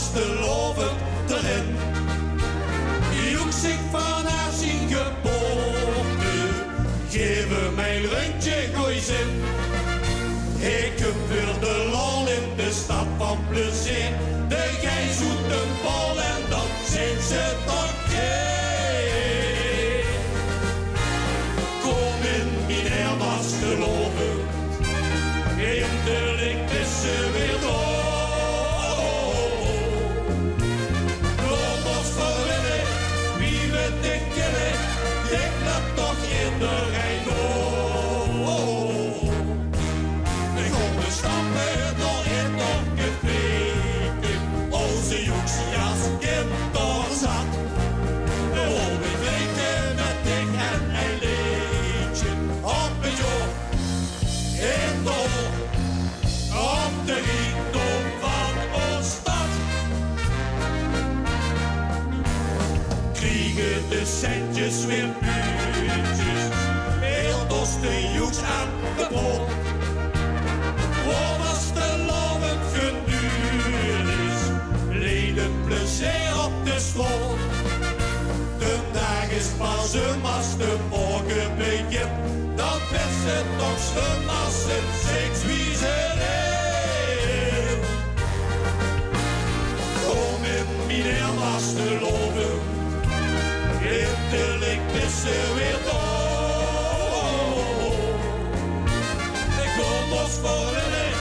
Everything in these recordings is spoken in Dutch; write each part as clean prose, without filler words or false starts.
vastelovend erin. Joek zich van haar zijn geboorte, geven mij een rondje gooi zin. Ik heb weer de lol in de stad van plezier. De gij zoet een bal en dan zijn ze toch geen. Kom in, meneer vastelovend, eindelijk is ze weer door. Ik laat toch in de Rijn ik kom de stappen door in nog gefeken. Onze Joeksias kind doorzat. De hoge drinken met dik en een liedje. Op het joh, in door, op de rijkdom van ons stad. Kriegen de centjes weer puurtjes, heel dos de joeks aan de bol. Waar was de lovend geduurd is, leden plezier op de school. De dag is pas een als de morgen begint, dan werd ze toch slim als het seks wie ze leeft. Kom in, meneer vastelovend, eindelijk is ze weer door. Ik kom ons voor willen,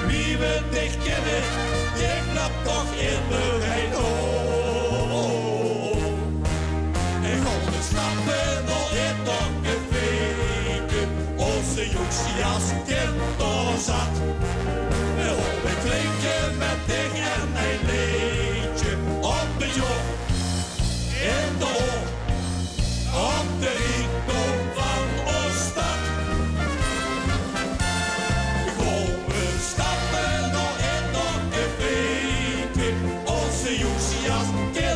wie we dicht kennen, ik klap toch in de Rijn ik kom de stappen nog in nog gefeken. Onze Joeksias kind doorzat. We hopen drinken met dich en een liedje op de joh. In de hoog, op de rijkdom van ons stad. Komen stappen nog in nog gefeken. Onze Joeksias kind